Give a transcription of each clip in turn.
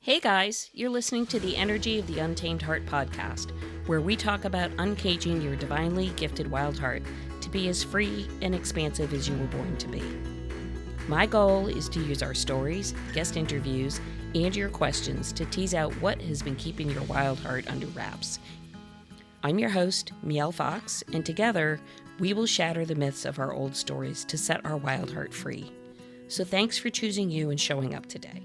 Hey guys, you're listening to the Energy of the Untamed Heart podcast, where we talk about uncaging your divinely gifted wild heart to be as free and expansive as you were born to be. My goal is to use our stories, guest interviews, and your questions to tease out what has been keeping your wild heart under wraps. I'm your host, Mielle Fox, and together we will shatter the myths of our old stories to set our wild heart free. So thanks for choosing you and showing up today.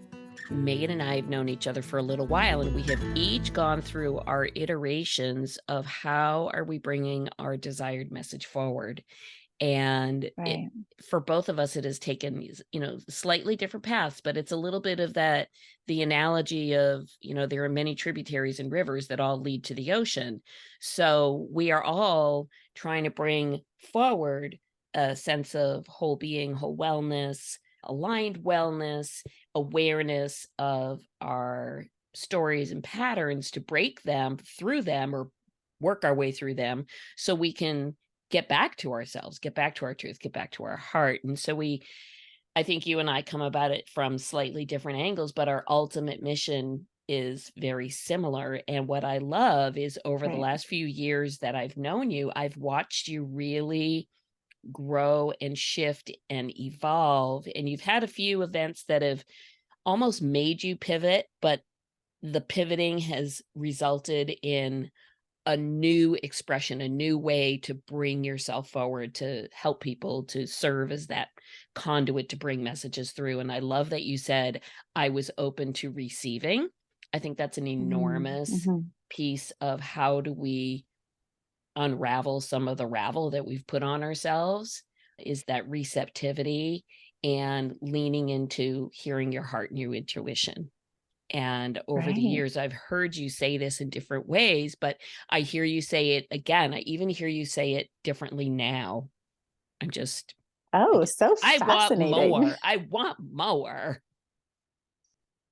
Megan and I have known each other for a little while, and we have each gone through our iterations of how are we bringing our desired message forward. And Right. for both of us, it has taken, slightly different paths, but it's a little bit of that, the analogy of, there are many tributaries and rivers that all lead to the ocean. So we are all trying to bring forward a sense of whole being, whole wellness, aligned wellness, awareness of our stories and patterns to break them through them or work our way through them so we can get back to ourselves, get back to our truth, get back to our heart. And so I think you and I come about it from slightly different angles, but our ultimate mission is very similar. And what I love is over the Right. last few years that I've known you, I've watched you really grow and shift and evolve. And you've had a few events that have almost made you pivot, but the pivoting has resulted in a new expression, a new way to bring yourself forward, to help people, to serve as that conduit to bring messages through. And I love that you said, I was open to receiving. I think that's an enormous Mm-hmm. piece of how do we unravel some of the ravel that we've put on ourselves, is that receptivity and leaning into hearing your heart and your intuition. And over the Right. years, I've heard you say this in different ways, but I hear you say it again. I even hear you say it differently now. I'm just, I, Oh, so I want fascinating. more. I want more.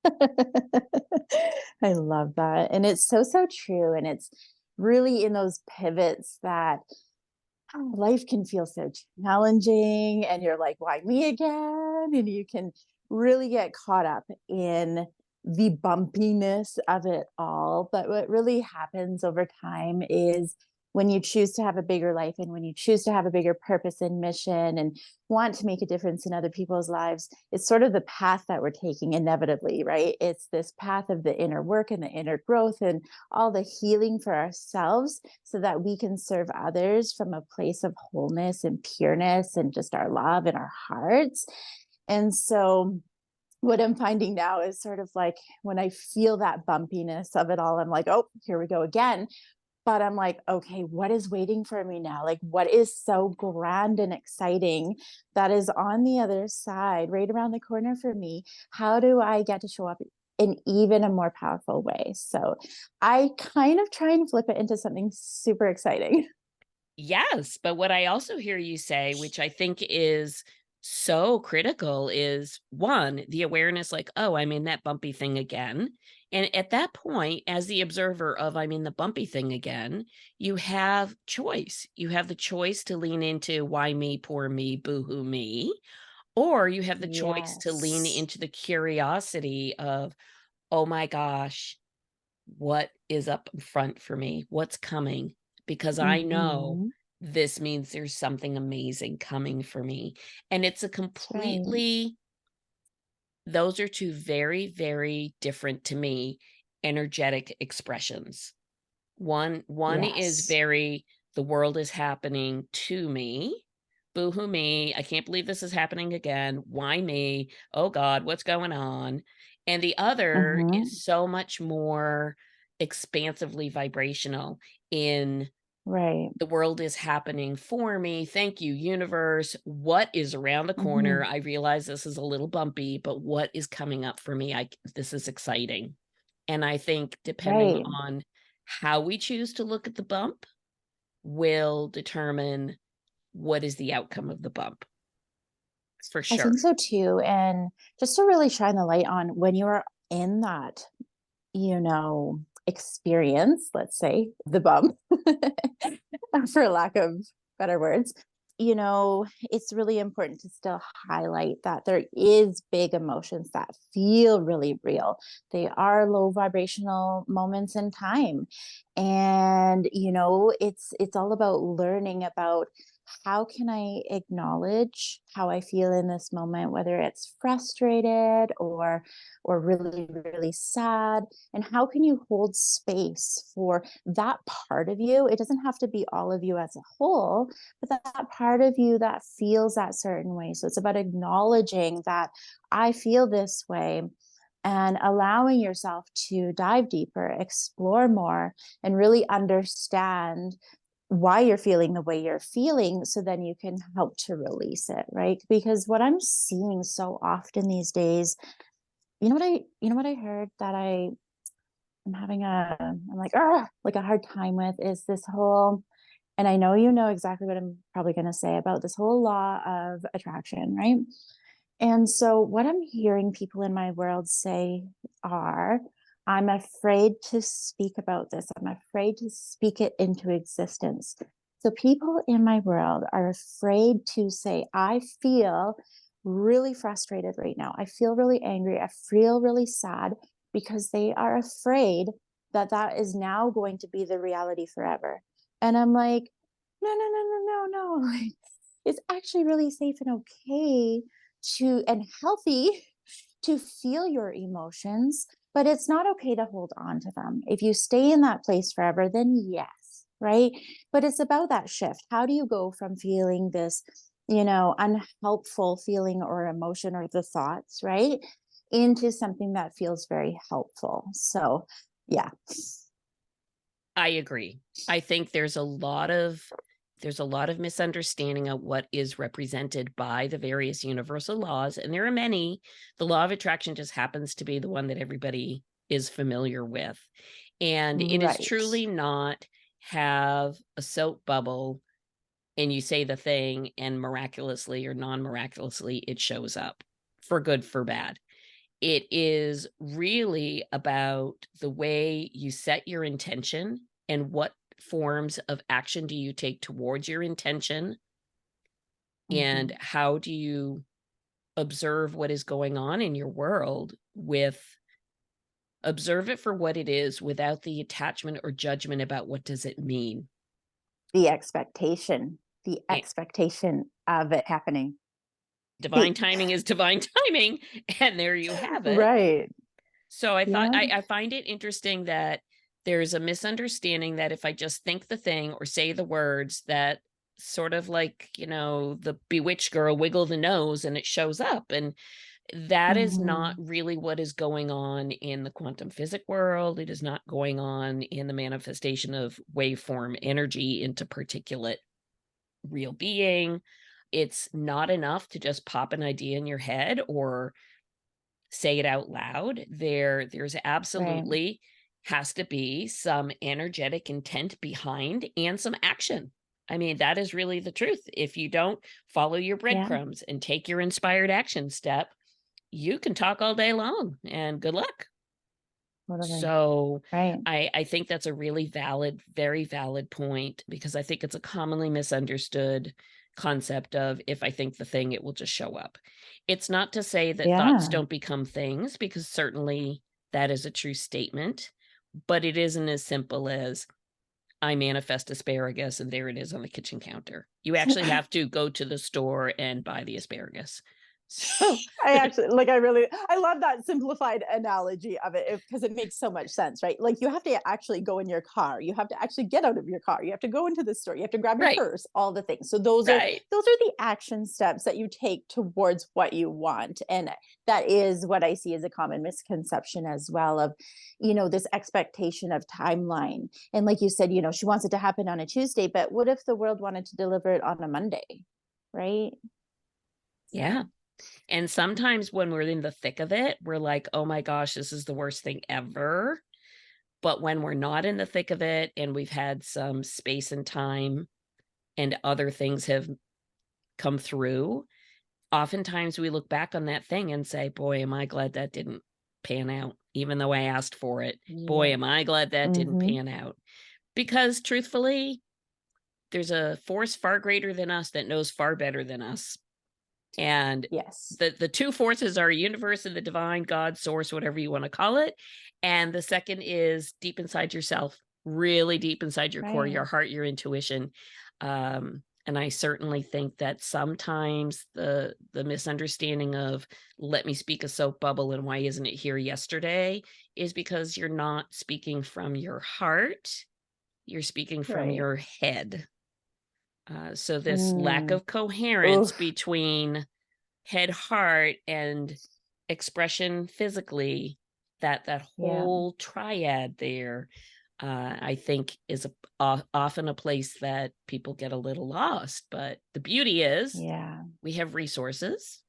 I love that. And it's so true. And it's really in those pivots that life can feel so challenging. And you're like, why me again? And you can really get caught up in the bumpiness of it all. But what really happens over time is when you choose to have a bigger life and when you choose to have a bigger purpose and mission and want to make a difference in other people's lives, it's sort of the path that we're taking inevitably, right? It's this path of the inner work and the inner growth and all the healing for ourselves so that we can serve others from a place of wholeness and pureness and just our love and our hearts. And so what I'm finding now is sort of like when I feel that bumpiness of it all, I'm like, oh, here we go again. But I'm like, okay, what is waiting for me now? Like, what is so grand and exciting that is on the other side, right around the corner for me? How do I get to show up in even a more powerful way? So I kind of try and flip it into something super exciting. Yes, but what I also hear you say, which I think is so critical, is one, the awareness like, oh, I'm in that bumpy thing again. And at that point, as the observer of I'm in the bumpy thing again, you have choice. You have the choice to lean into why me, poor me, boohoo me, or you have the choice to lean Yes. into the curiosity of, oh my gosh, what is up in front for me? What's coming? Because I know Mm-hmm. this means there's something amazing coming for me. And it's a That's right. completely, those are two very, very different to me energetic expressions. One is Yes. very, the world is happening to me. Boohoo me. I can't believe this is happening again. Why me? Oh God, what's going on? And the other Mm-hmm. is so much more expansively vibrational in Right. the world is happening for me. Thank you, universe. What is around the corner? Mm-hmm. I realize this is a little bumpy, but what is coming up for me? This is exciting. And I think depending Right. on how we choose to look at the bump will determine what is the outcome of the bump, for I think sure. so too. And just to really shine the light on when you are in that, experience, let's say the bump, for lack of better words, it's really important to still highlight that there is big emotions that feel really real. They are low vibrational moments in time. And, it's all about learning about how can I acknowledge how I feel in this moment, whether it's frustrated or really, really sad, and how can you hold space for that part of you? It doesn't have to be all of you as a whole, but that part of you that feels that certain way. So it's about acknowledging that I feel this way and allowing yourself to dive deeper, explore more, and really understand why you're feeling the way you're feeling, so then you can help to release it, right? Because what I'm seeing so often these days, you know what I heard that I'm having I'm like a hard time with, is this whole, and I know you know exactly what I'm probably going to say about this whole law of attraction, right? And so what I'm hearing people in my world say are, I'm afraid to speak about this. I'm afraid to speak it into existence. So people in my world are afraid to say, I feel really frustrated right now. I feel really angry. I feel really sad, because they are afraid that that is now going to be the reality forever. And I'm like, no, no, no, no, no, no. Like, it's actually really safe and okay to and healthy to feel your emotions, but it's not okay to hold on to them. If you stay in that place forever, then yes, right? But it's about that shift. How do you go from feeling this, unhelpful feeling or emotion or the thoughts, right, into something that feels very helpful? So, yeah. I agree. I think there's a lot of misunderstanding of what is represented by the various universal laws, and there are many. The law of attraction just happens to be the one that everybody is familiar with. And it is Right. truly not have a soap bubble and you say the thing and miraculously or non-miraculously it shows up, for good, for bad. It is really about the way you set your intention and what forms of action do you take towards your intention, and Hmm. how do you observe what is going on in your world with observe it for what it is without the attachment or judgment about what does it mean. The Eh, expectation of it happening. Divine timing is divine timing, and there you have it. Right. So I thought Yeah. I find it interesting that there's a misunderstanding that if I just think the thing or say the words, that sort of like, the bewitched girl wiggle the nose and it shows up. And that is not Mhm. really what is going on in the quantum physics world. It is not going on in the manifestation of waveform energy into particulate real being. It's not enough to just pop an idea in your head or say it out loud. There's Right. absolutely has to be some energetic intent behind and some action. I mean, that is really the truth. If you don't follow your Yeah. breadcrumbs and take your inspired action step, you can talk all day long and good luck. Totally. So Right. I think that's a really valid, very valid point, because I think it's a commonly misunderstood concept of if I think the thing, it will just show up. It's not to say that thoughts Yeah. don't become things, because certainly that is a true statement, but it isn't as simple as I manifest asparagus and there it is on the kitchen counter. You actually have to go to the store and buy the asparagus. So, I love that simplified analogy of it, because it makes so much sense, right? Like, you have to actually go in your car, you have to actually get out of your car, you have to go into the store, you have to grab your right, purse, all the things. So those are right. the action steps that you take towards what you want. And that is what I see as a common misconception as well, of, this expectation of timeline. And like you said, she wants it to happen on a Tuesday, but what if the world wanted to deliver it on a Monday? Right? Yeah. So, And sometimes when we're in the thick of it, we're like, "Oh my gosh, this is the worst thing ever." But when we're not in the thick of it and we've had some space and time and other things have come through, oftentimes we look back on that thing and say, "Boy, am I glad that didn't pan out, even though I asked for it. Boy, yeah. am I glad that didn't Mhm. pan out." Because truthfully, there's a force far greater than us that knows far better than us. And Yes. the two forces are universe and the divine, God, source, whatever you want to call it. And the second is deep inside yourself, really deep inside your core, your Right. heart, your intuition. And I certainly think that sometimes the misunderstanding of let me speak a soap bubble and why isn't it here yesterday is because you're not speaking from your heart, you're speaking from Right. your head. So this lack Mm. of coherence Oof. between head, heart, and expression physically, that Yeah. whole triad there, I think is often a place that people get a little lost. But the beauty is Yeah. we have resources.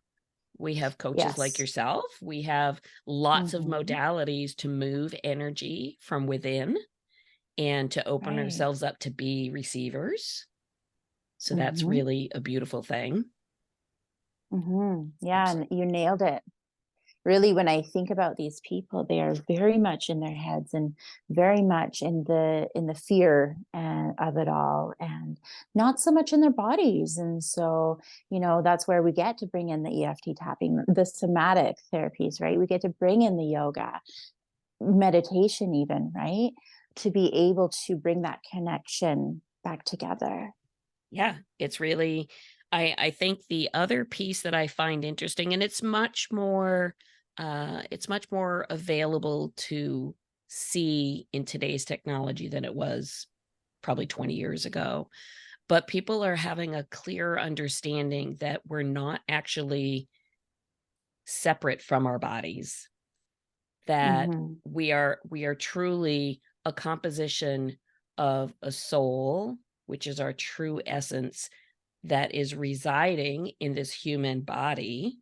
We have coaches like Yes. yourself. We have lots of Hmm. modalities to move energy from within and to open Right. ourselves up to be receivers. So that's Hmm. really a beautiful thing. Yeah, and you nailed it. Really, when I think about these people, they are very much in their heads and very much in the fear of it all, and not so much in their bodies. And so, that's where we get to bring in the EFT tapping, the somatic therapies, right? We get to bring in the yoga, meditation, even, right? To be able to bring that connection back together. Yeah, it's really I think the other piece that I find interesting, and it's much more available to see in today's technology than it was probably 20 years ago. But people are having a clear understanding that we're not actually separate from our bodies, that Hmm. we are truly a composition of a soul, which is our true essence that is residing in this human body,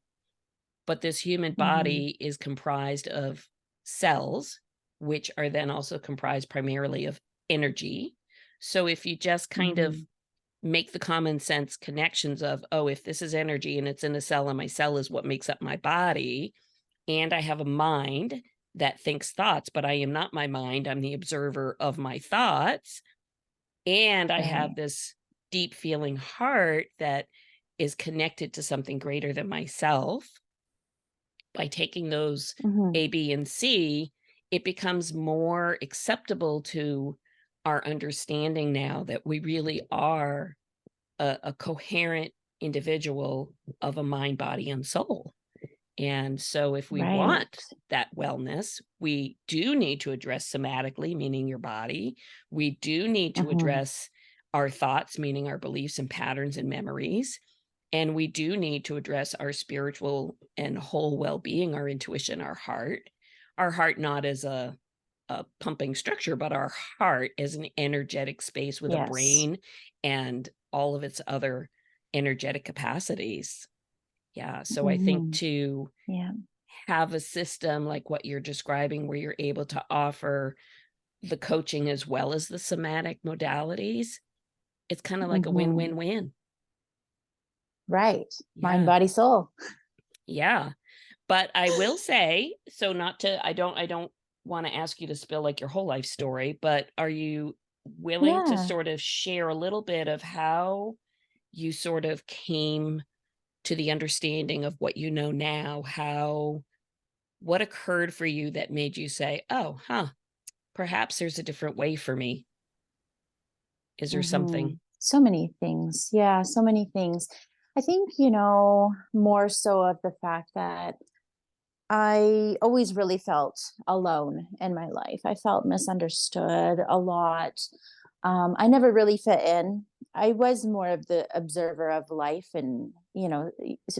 but this human Hmm. body is comprised of cells, which are then also comprised primarily of energy. So if you just kind of Hmm. make the common sense connections of, oh, if this is energy and it's in a cell and my cell is what makes up my body, and I have a mind that thinks thoughts, but I am not my mind, I'm the observer of my thoughts, and I have Right. this deep feeling heart that is connected to something greater than myself. By taking those Hmm. A, B, and C, it becomes more acceptable to our understanding now that we really are a coherent individual of a mind, body, and soul. And so, if we Right. want that wellness, we do need to address somatically, meaning your body. We do need to Hmm. address our thoughts, meaning our beliefs and patterns and memories. And we do need to address our spiritual and whole well being, our intuition, our heart. Our heart, not as a pumping structure, but our heart as an energetic space with a Yes. brain and all of its other energetic capacities. Yeah. So I think Hmm. to Yeah. have a system like what you're describing, where you're able to offer the coaching as well as the somatic modalities, it's kind of like a win Hmm. win win. Right. Mind, Yeah. body, soul. Yeah. But I will say, so not to, I don't want to ask you to spill like your whole life story, but are you willing to Yeah. sort of share a little bit of how you sort of came to the understanding of what you know now? What occurred for you that made you say, "Oh, huh, perhaps there's a different way for me." Is there something? So many things. Yeah, so many things. I think, more so of the fact that I always really felt alone in my life. I felt misunderstood a lot. I never really fit in. I was more of the observer of life and,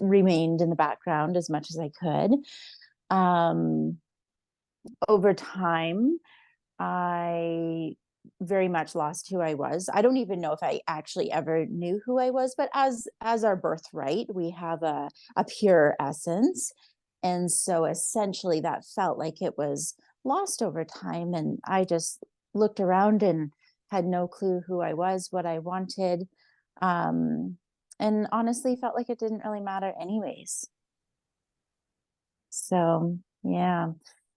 remained in the background as much as I could. Um, Over time, I very much lost who I was. I don't even know if I actually ever knew who I was, but as our birthright, we have a pure essence. And so essentially that felt like it was lost over time. And I just looked around and had no clue who I was, what I wanted. Um, and honestly felt like it didn't really matter anyways. So yeah.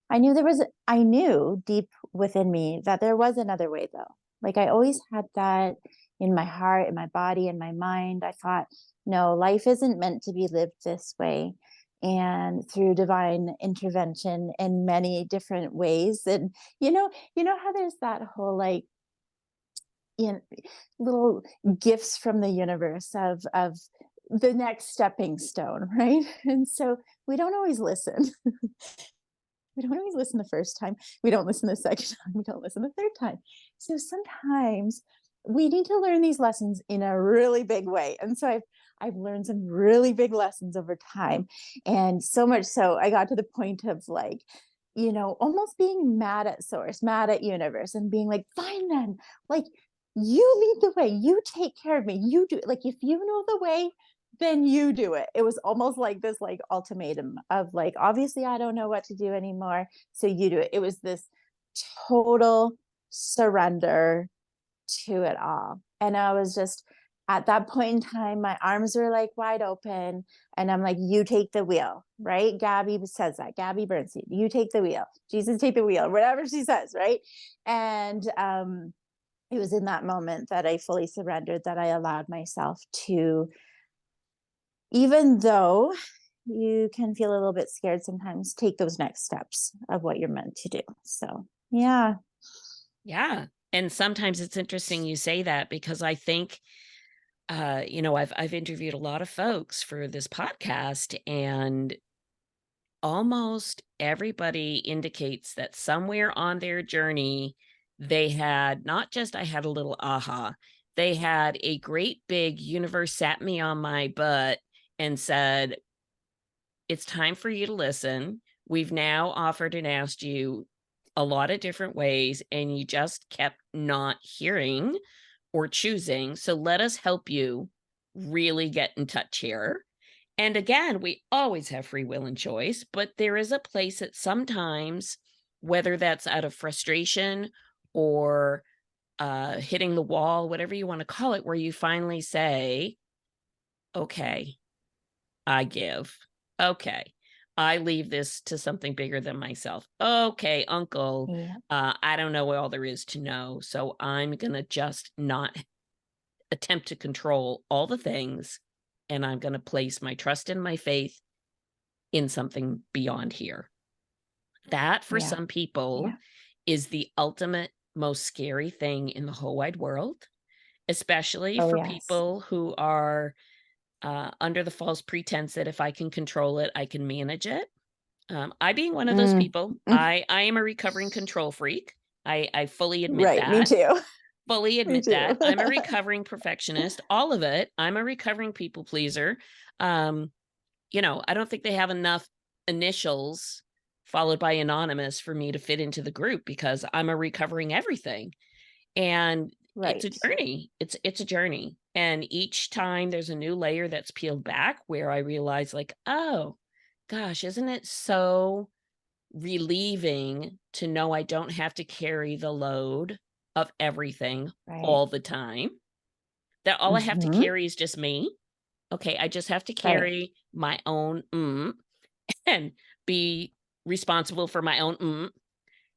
I knew deep within me that there was another way though. Like I always had that in my heart, in my body, in my mind. I thought, no, life isn't meant to be lived this way. And through divine intervention in many different ways. And how there's that whole like, you know, little gifts from the universe of the next stepping stone, right? And so we don't always listen. We don't always listen the first time. We don't listen the second time. We don't listen the third time. So sometimes we need to learn these lessons in a really big way. And so I've learned some really big lessons over time. And so much so I got to the point of like, almost being mad at source, mad at universe, and being like, fine then, like you lead the way, you take care of me, you do, like if you know the way, then you do it. It was almost like this like ultimatum of like, obviously I don't know what to do anymore, so you do it. It was this total surrender to it all. And I was just at that point in time, my arms were like wide open, and I'm like, you take the wheel, right? Gabby says that. Gabby Bernstein, you take the wheel. Jesus, take the wheel, whatever she says, right? And it was in that moment that I fully surrendered, that I allowed myself to, even though you can feel a little bit scared sometimes, take those next steps of what you're meant to do. So, yeah. Yeah. And sometimes it's interesting you say that because I think, I've interviewed a lot of folks for this podcast, and almost everybody indicates that somewhere on their journey, they had not just I had a little aha, they had a great big universe sat me on my butt and said, it's time for you to listen. We've now offered and asked you a lot of different ways, and you just kept not hearing or choosing. So let us help you really get in touch here. And again, we always have free will and choice, but there is a place that sometimes, whether that's out of frustration or hitting the wall, whatever you want to call it, where you finally say, okay, I give. Okay. I leave this to something bigger than myself. Okay, uncle, Yeah. I don't know all there is to know. So I'm going to just not attempt to control all the things. And I'm going to place my trust and my faith in something beyond here. That for Yeah. some people Yeah. is the ultimate, most scary thing in the whole wide world, especially Oh, for yes. people who are under the false pretense that if I can control it, I can manage it. I being one of those Mm. people, Mm. I am a recovering control freak. I fully admit Right. Me that. too. Fully Me admit too. that. I'm a recovering perfectionist, all of it. I'm a recovering people pleaser. Um, I don't think they have enough initials followed by anonymous for me to fit into the group because I'm a recovering everything. And it's a Right. journey. It's a journey. And each time there's a new layer that's peeled back where I realize like, oh gosh, isn't it so relieving to know I don't have to carry the load of everything Right. all the time? That all I have to Hmm. carry is just me. Okay, I just have to Right. carry my own and be responsible for my own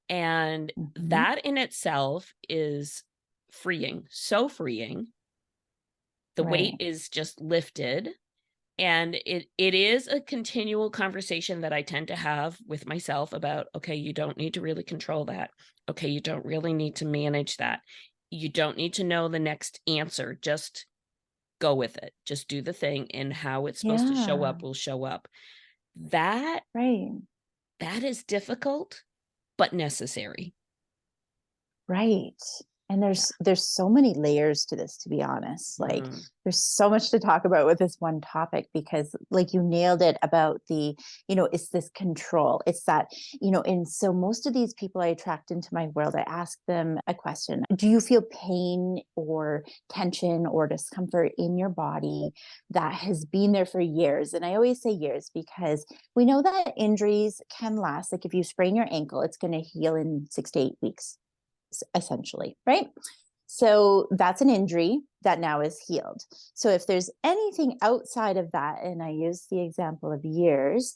and Hmm. that in itself is freeing, so freeing. The weight Right. is just lifted, and it is a continual conversation that I tend to have with myself about, okay, you don't need to really control that. Okay, you don't really need to manage that. You don't need to know the next answer. Just go with it. Just do the thing, and how it's supposed to show Yeah. up will show up. That Right. that is difficult, but necessary. Right. And Yeah. there's so many layers to this, to be honest. Like Mhm. there's so much to talk about with this one topic, because like you nailed it about the, it's this control. It's that, and so most of these people I attract into my world, I ask them a question. Do you feel pain or tension or discomfort in your body that has been there for years? And I always say years because we know that injuries can last. Like if you sprain your ankle, it's going to heal in 6 to 8 weeks essentially, right? So that's an injury that now is healed. So if there's anything outside of that, and I use the example of years,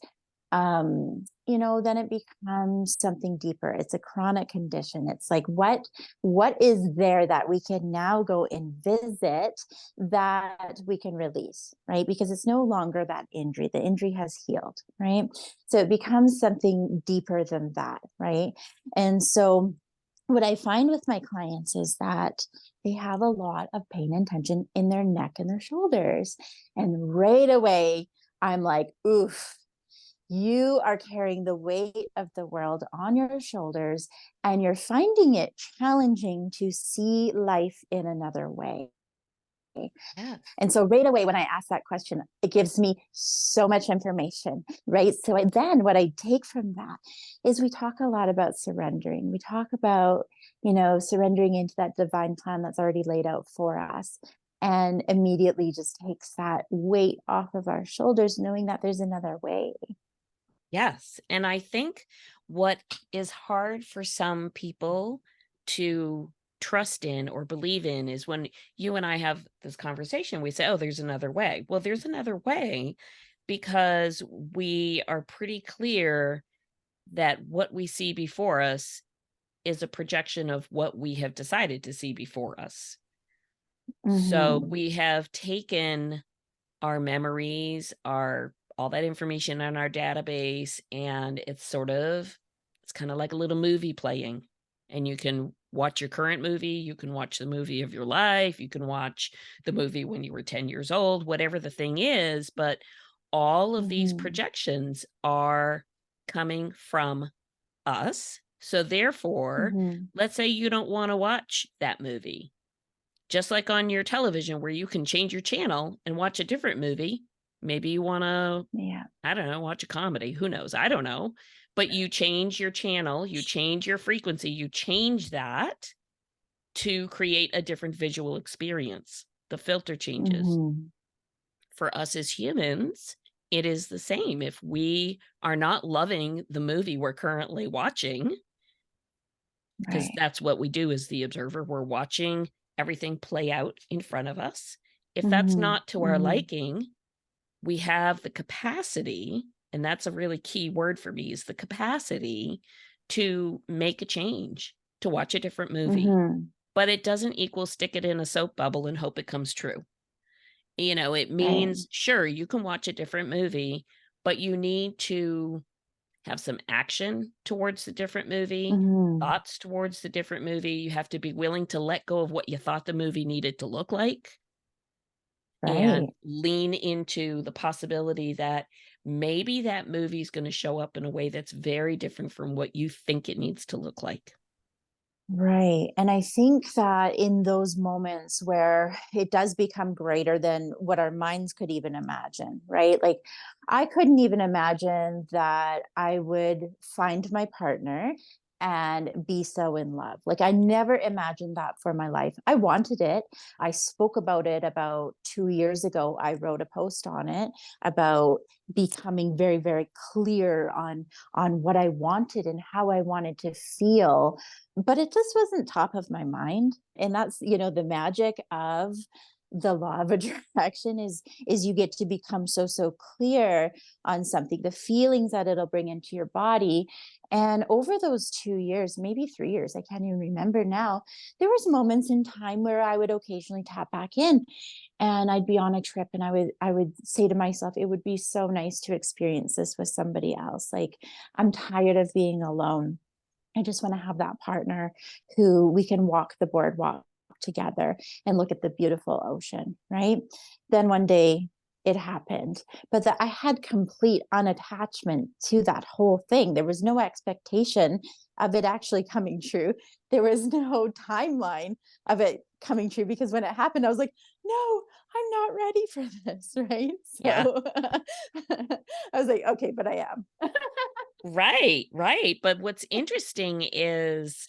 then it becomes something deeper. It's a chronic condition. It's like, what is there that we can now go and visit, that we can release, right? Because it's no longer that injury. The injury has healed, right? So it becomes something deeper than that, right? And so what I find with my clients is that they have a lot of pain and tension in their neck and their shoulders. And right away, I'm like, oof, you are carrying the weight of the world on your shoulders, and you're finding it challenging to see life in another way. Yes. And so right away, when I ask that question, it gives me so much information, right? So then what I take from that is we talk a lot about surrendering. We talk about, surrendering into that divine plan that's already laid out for us, and immediately just takes that weight off of our shoulders, knowing that there's another way. Yes. And I think what is hard for some people to trust in or believe in is when you and I have this conversation, we say, oh, there's another way. Well, there's another way because we are pretty clear that what we see before us is a projection of what we have decided to see before us. So Mm-hmm. we have taken our memories, our all that information on our database, and it's kind of like a little movie playing. And you can watch your current movie, you can watch the movie of your life, you can watch the movie when you were 10 years old, whatever the thing is, but all of these Mm-hmm. projections are coming from us. So therefore, Mm-hmm. let's say you don't want to watch that movie, just like on your television where you can change your channel and watch a different movie. Maybe you wanna, Yeah. I don't know, watch a comedy, who knows? I don't know. But you change your channel, you change your frequency, you change that to create a different visual experience. The filter changes. Mm-hmm. For us as humans, it is the same. If we are not loving the movie we're currently watching, because Right. that's what we do as the observer. We're watching everything play out in front of us. If that's Mm-hmm. not to our Mm-hmm. liking, we have the capacity, and that's a really key word for me, is the capacity to make a change, to watch a different movie. Mm-hmm. But it doesn't equal stick it in a soap bubble and hope it comes true. It Right. means, sure, you can watch a different movie, but you need to have some action towards the different movie, Mm-hmm. thoughts towards the different movie. You have to be willing to let go of what you thought the movie needed to look like and Right. lean into the possibility that maybe that movie is going to show up in a way that's very different from what you think it needs to look like. Right. And I think that in those moments where it does become greater than what our minds could even imagine, right? Like, I couldn't even imagine that I would find my partner and be so in love. Like, I never imagined that for my life. I wanted it. I spoke about it about 2 years ago. I wrote a post on it about becoming very, very clear on what I wanted and how I wanted to feel, but it just wasn't top of my mind. And that's, the magic of the law of attraction is you get to become so clear on something, the feelings that it'll bring into your body. And over those 2 years, maybe 3 years, I can't even remember now, there was moments in time where I would occasionally tap back in, and I'd be on a trip, and I would say to myself, it would be so nice to experience this with somebody else. Like, I'm tired of being alone. I just want to have that partner who we can walk the boardwalk together and look at the beautiful ocean, right? Then one day it happened, but that I had complete unattachment to that whole thing. There was no expectation of it actually coming true. There was no timeline of it coming true, because when it happened, I was like, no, I'm not ready for this, right? Yeah. So I was like, okay, but I am. Right, right. But what's interesting is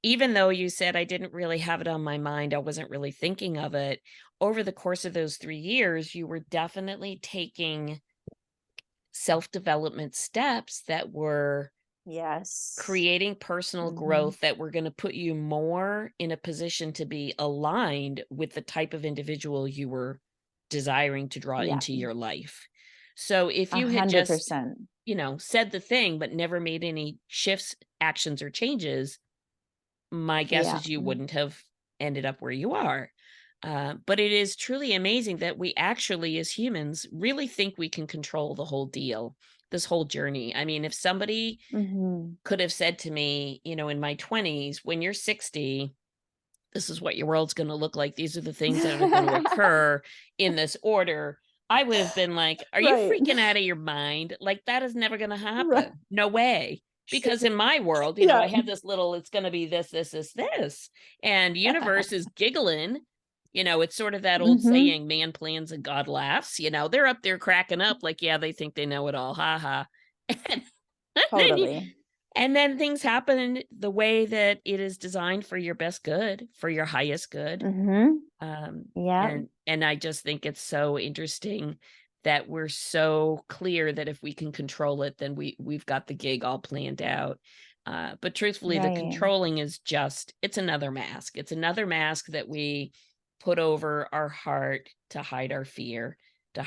even though you said I didn't really have it on my mind, I wasn't really thinking of it, over the course of those 3 years, you were definitely taking self-development steps that were Yes. creating personal Hmm. growth that were gonna put you more in a position to be aligned with the type of individual you were desiring to draw Yeah. into your life. So if A you had hundred just, percent. said the thing, but never made any shifts, actions, or changes, my guess Yeah. is you wouldn't have ended up where you are. But it is truly amazing that we actually, as humans, really think we can control the whole deal, this whole journey. I mean, if somebody Mhm. could have said to me, in my 20s, when you're 60, this is what your world's going to look like. These are the things that are going to occur in this order. I would have been like, are you Right. freaking out of your mind? Like, that is never going to Right. happen. No way. Because in my world, Yeah. I had this little, it's going to be this, this, this, this. And universe is giggling. It's sort of that old Mhm. saying, man plans and God laughs. They're up there cracking up like, yeah, they think they know it all. Ha ha. And then you, Totally. and then things happen the way that it is designed for your best good, for your highest good. Mhm. Um, Yep. and I just think it's so interesting that we're so clear that if we can control it, then we've got the gig all planned out. But truthfully, the Right. controlling is it's another mask. It's another mask that we put over our heart to hide our fear, of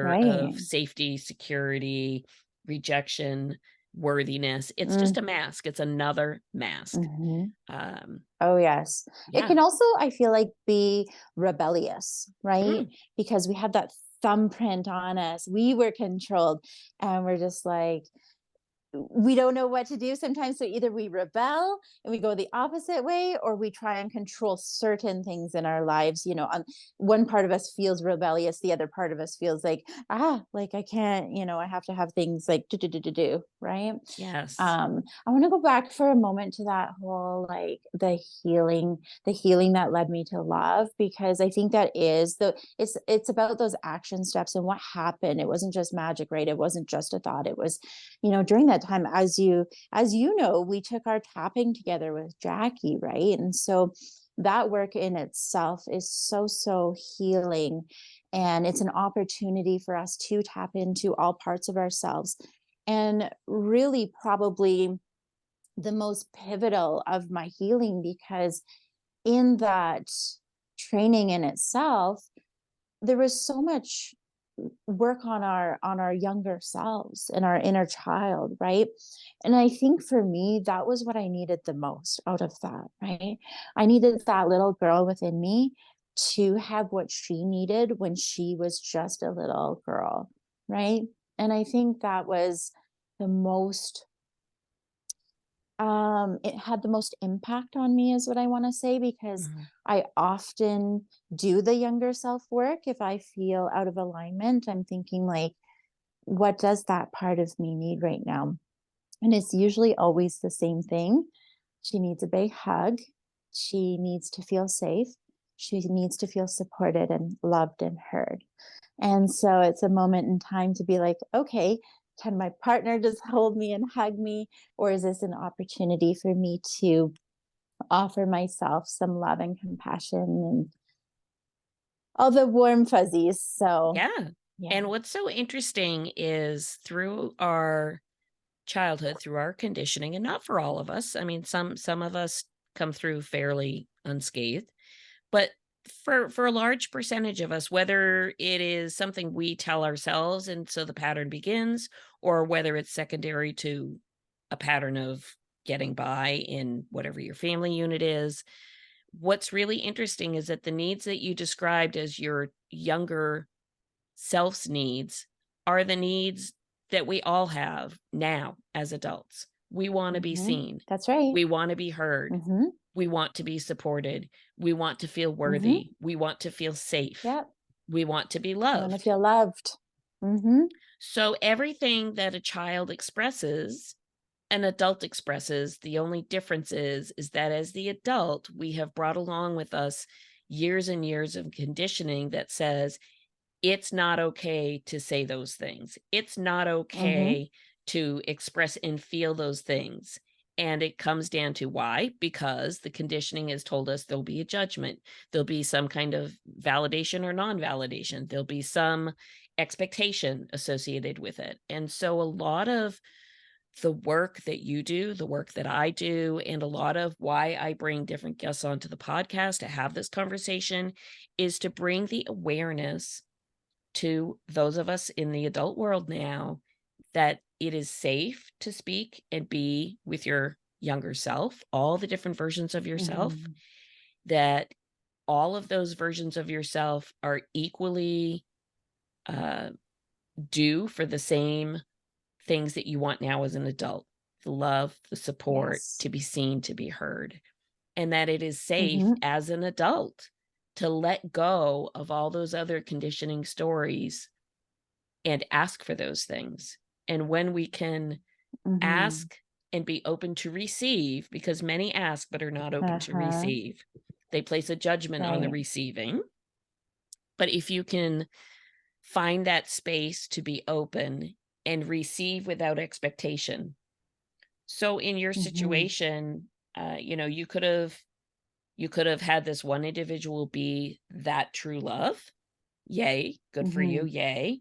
Right. safety, security, rejection, worthiness. It's just Mm. a mask. It's another mask. Mhm. Um, Oh, yes. It yeah. can also, I feel like, be rebellious, right? Mm, Because we have that thumbprint on us. We were controlled, and we're just like, we don't know what to do sometimes. So either we rebel and we go the opposite way, or we try and control certain things in our lives. One part of us feels rebellious, the other part of us feels like, like I can't, I have to have things like do, right? yes. I want to go back for a moment to that whole, like, the healing that led me to love, because I think that is it's about those action steps and what happened. It wasn't just magic, right? It wasn't just a thought. It was, during that time, as you know, we took our tapping together with Jackie, right? And so that work in itself is so healing, and it's an opportunity for us to tap into all parts of ourselves. And really, probably the most pivotal of my healing, because in that training in itself, there was so much work on our younger selves and our inner child, right? And I think for me, that was what I needed the most out of that, right? I needed that little girl within me to have what she needed when she was just a little girl, right? And I think that was the most it had the most impact on me, is what I want to say, because Mhm. I often do the younger self work. If I feel out of alignment, I'm thinking, like, what does that part of me need right now? And it's usually always the same thing. She needs a big hug. She needs to feel safe. She needs to feel supported and loved and heard. And so it's a moment in time to be like, okay, can my partner just hold me and hug me? Or is this an opportunity for me to offer myself some love and compassion and all the warm fuzzies? So, Yeah. yeah. And what's so interesting is through our childhood, through our conditioning, and not for all of us. I mean, some of us come through fairly unscathed, but for a large percentage of us, whether it is something we tell ourselves and so the pattern begins, or whether it's secondary to a pattern of getting by in whatever your family unit is, what's really interesting is that the needs that you described as your younger self's needs are the needs that we all have now as adults. We want to be seen. That's right. We want to be heard. Hmm. We want to be supported. We want to feel Hmm. worthy. We want to feel safe. Yep. We want to be We want to loved. feel loved. Hmm. So everything that a child expresses, an adult expresses. The only difference is that as the adult, we have brought along with us years and years of conditioning that says it's not okay to say those things. It's not Hmm. okay to express and feel those things. And it comes down to why? Because the conditioning has told us there'll be a judgment. There'll be some kind of validation or non validation. There'll be some expectation associated with it. And so a lot of the work that you do, the work that I do, and a lot of why I bring different guests onto the podcast to have this conversation is to bring the awareness to those of us in the adult world now that it is safe to speak and be with your younger self, all the different versions of yourself, Mhm. that all of those versions of yourself are equally uh, due for the same things that you want now as an adult: the love, the support, Yes. to be seen, to be heard, and that it is safe Mhm. as an adult to let go of all those other conditioning stories and ask for those things. And when we can Mhm. ask and be open to receive, because many ask but are not open to Uh-huh. receive, they place a judgment on the Right. receiving. But if you can find that space to be open and receive without expectation. So in your Mhm. situation, you could have had this one individual be that true love. Yay, good for you, Mhm. yay.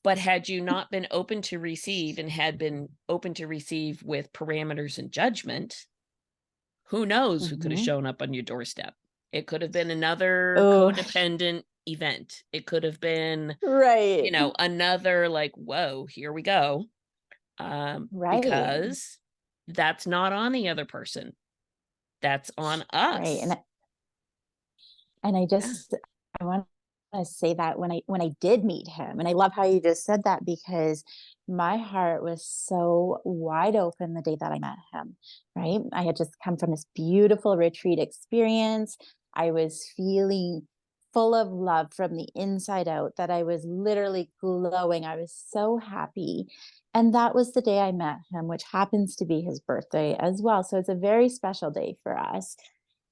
But had you not been open to receive and had been open to receive with parameters and judgment, who knows who could have Mhm. shown up on your doorstep? It could have been another Oh, codependent event. It could have been, right. another like, whoa, here we go. Right. Because that's not on the other person. That's on Right. And us. I Yeah. just I want to say that when I did meet him, and I love how you just said that because my heart was so wide open the day that I met him, right? I had just come from this beautiful retreat experience. I was feeling full of love from the inside out, that I was literally glowing. I was so happy. And that was the day I met him, which happens to be his birthday as well. So it's a very special day for us.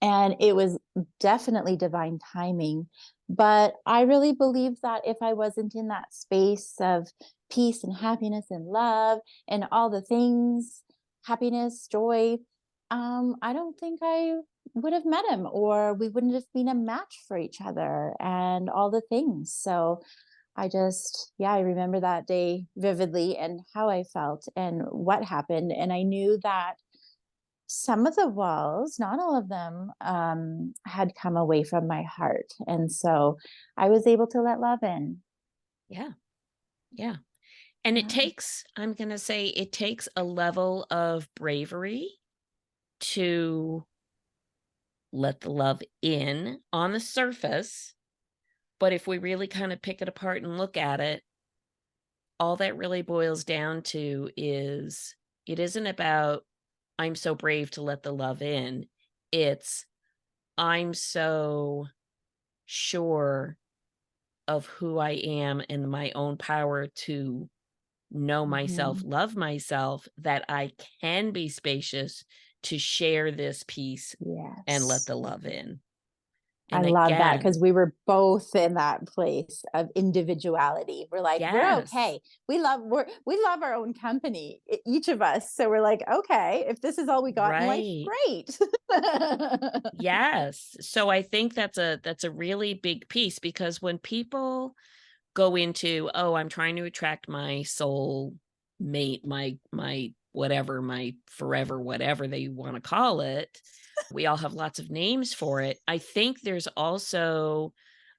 And it was definitely divine timing. But I really believe that if I wasn't in that space of peace and happiness and love and all the things, happiness, joy, I don't think I would have met him, or we wouldn't have been a match for each other and all the things. So yeah, I remember that day vividly and how I felt and what happened. And I knew that some of the walls, not all of them, had come away from my heart. And so I was able to let love in. Yeah. Yeah. And Yeah. I'm going to say, it takes a level of bravery to let the love in on the surface. But if we really kind of pick it apart and look at it, all that really boils down to is it isn't about, I'm so brave to let the love in. It's, I'm so sure of who I am and my own power to know myself, Mhm. love myself, that I can be spacious to share this piece and let Yes. the love in. I And love that because again, we were both in that place of individuality. We're like, we're yes, okay. We love our own company, each of us. So we're like, okay, if this is all we got in life, right. great. Yes. So I think that's a really big piece, because when people go into, oh, I'm trying to attract my soul mate, my whatever, my forever, whatever they want to call it. We all have lots of names for it. I think there's also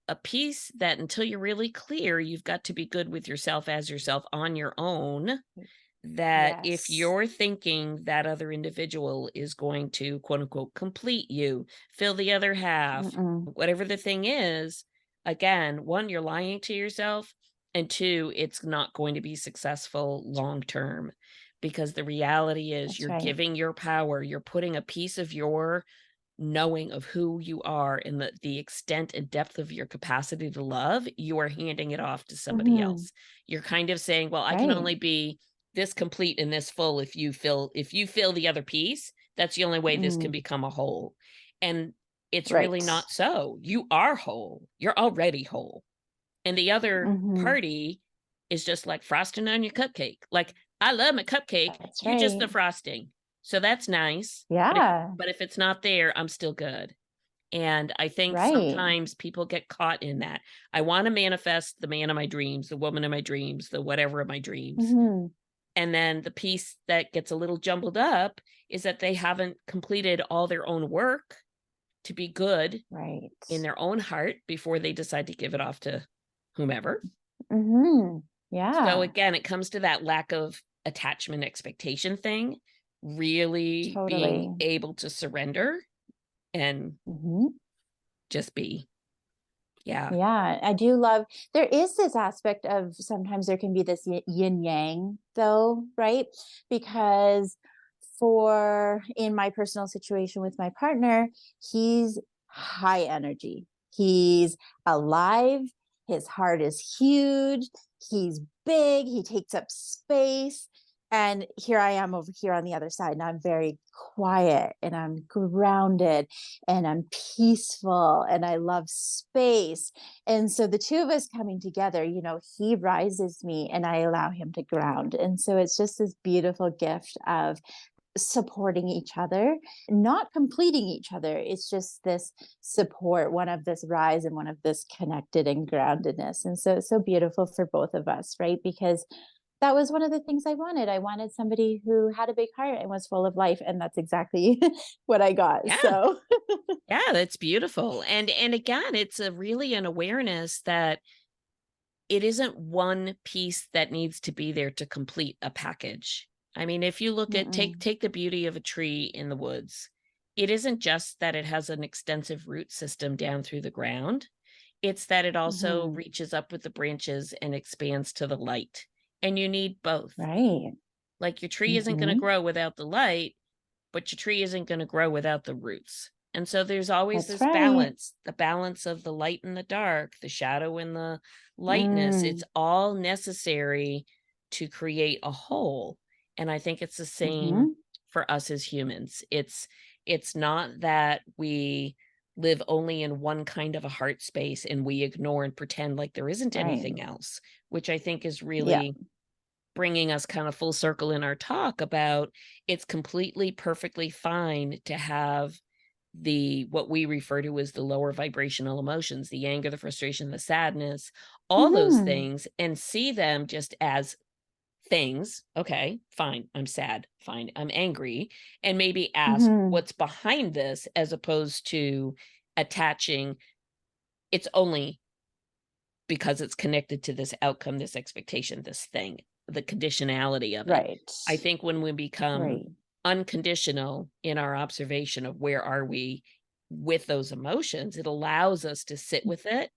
a piece that, until you're really clear, you've got to be good with yourself as yourself on your own. That if Yes. you're thinking that other individual is going to, quote unquote, complete you, fill the other half, Mm-mm. whatever the thing is, again, one, you're lying to yourself. And two, it's not going to be successful long term, because the reality is That's you're right. giving your power, you're putting a piece of your knowing of who you are and the extent and depth of your capacity to love, you are handing it off to somebody Hmm. else. You're kind of saying, well, I can Right. only be this complete and this full if you fill the other piece. That's the only way this can Mm. become a whole. And it's really Right. not so. You are whole. You're already whole. And the other Hmm. party is just like frosting on your cupcake. Like, I love my cupcake, That's you just right. the frosting. So that's nice. But if Yeah. but if it's not there, I'm still good. And I think Right. sometimes people get caught in that. I want to manifest the man of my dreams, the woman of my dreams, the whatever of my dreams. Hmm. And then the piece that gets a little jumbled up is that they haven't completed all their own work to be good Right. in their own heart before they decide to give it off to whomever. Mhm. So Yeah, again, it comes to that lack of attachment expectation thing, really being totally. able to surrender and Mhm. just be. Yeah. Yeah, I do love there is this aspect of sometimes there can be this yin yang though, right? Because for in my personal situation with my partner, he's high energy. He's alive, his heart is huge, he's big, he takes up space. And here I am over here on the other side, and I'm very quiet and I'm grounded and I'm peaceful and I love space. And so the two of us coming together, he rises me and I allow him to ground. And so it's just this beautiful gift of supporting each other, not completing each other. It's just this support, one of this rise and one of this connected and groundedness. And so it's so beautiful for both of us, right? Because that was one of the things I wanted. I wanted somebody who had a big heart and was full of life. And that's exactly what I got. Yeah. So, Yeah, that's beautiful. And again, it's a really an awareness that it isn't one piece that needs to be there to complete a package. I mean, if you look at mm-mm, take the beauty of a tree in the woods, it isn't just that it has an extensive root system down through the ground. It's that it also mm-hmm, reaches up with the branches and expands to the light. And you need both. right. Like your tree isn't going to Mm-hmm, grow without the light, but your tree isn't going to grow without the roots. And so there's always that's this right. balance, the balance of the light and the dark, the shadow and the lightness. It's Mm, all necessary to create a whole. And I think it's the same mm-hmm, for us as humans. It's not that we live only in one kind of a heart space and we ignore and pretend like there isn't right. anything else, which I think is Yeah. really bringing us kind of full circle in our talk about it's completely perfectly fine to have the what we refer to as the lower vibrational emotions, the anger, the frustration, the sadness, all those Mm-hmm, things, and see them just as things. Okay, fine, I'm sad, fine, I'm angry, and maybe ask mm-hmm, what's behind this as opposed to attaching it's only because it's connected to this outcome, this expectation, this thing, the conditionality of it. right. I think when we become Right. unconditional in our observation of where are we with those emotions, it allows us to sit with it,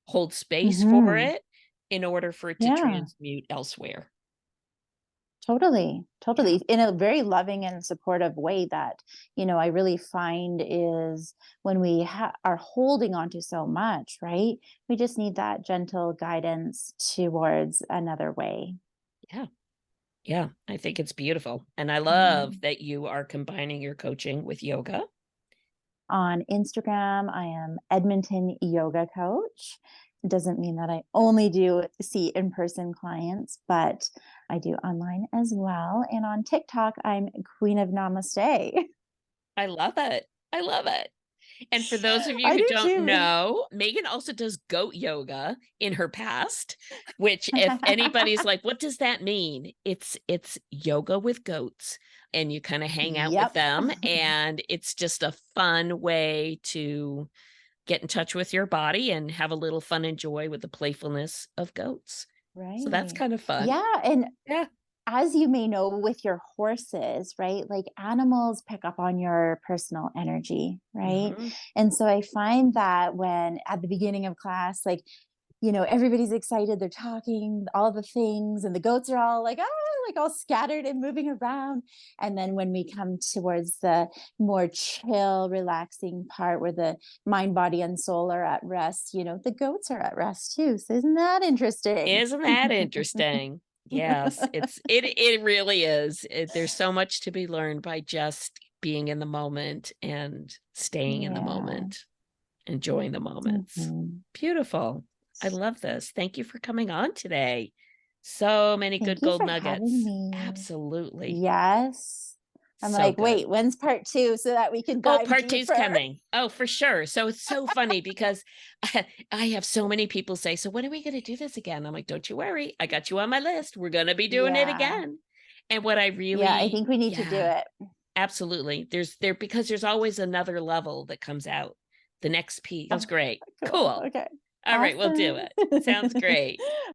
hold space for Mm-hmm. it in order for it to Yeah. transmute elsewhere. Totally, Yeah. totally. In a very loving and supportive way that, I really find is when we are holding on to so much, right? We just need that gentle guidance towards another way. Yeah. Yeah. I think it's beautiful. And I love Yeah. that you are combining your coaching with yoga. On Instagram, I am Edmonton Yoga Coach. It doesn't mean that I only do see in person clients, but I do online as well. And on TikTok, I'm Queen of Namaste. I love it. I love it. And for those of you I who do don't too. know, Megan also does goat yoga in her past, which if anybody's like, what does that mean? It's yoga with goats and you kind of hang out with Yep. them and it's just a fun way to get in touch with your body and have a little fun and joy with the playfulness of goats. So that's Right. kind of fun. Yeah. And Yeah. as you may know with your horses, right? Like animals pick up on your personal energy, right? Mhm. And so I find that when at the beginning of class, like everybody's excited, they're talking, all the things, and the goats are all like, like all scattered and moving around. And then when we come towards the more chill, relaxing part where the mind, body, and soul are at rest, the goats are at rest too. So isn't that interesting? Isn't that interesting? Yes, it really is. There's so much to be learned by just being in the moment and staying in the Yeah. moment, enjoying the moments. Mhm. Beautiful. I love this. Thank you for coming on today. So many good Thank you gold for having nuggets. me. Absolutely. Yes. I'm So like, good. wait, when's part two so that we can Oh, dive part two's deeper? coming. Oh, for sure. So it's so funny because I have so many people say, so when are we going to do this again? I'm like, don't you worry. I got you on my list. We're going to be doing it Yeah. again. And what I Yeah, I really, think we need to do yeah, it. absolutely. Because there's always another level that comes out. The next piece. That's Oh, great. cool. Cool. Okay. All right, we'll do Awesome. it. Sounds great.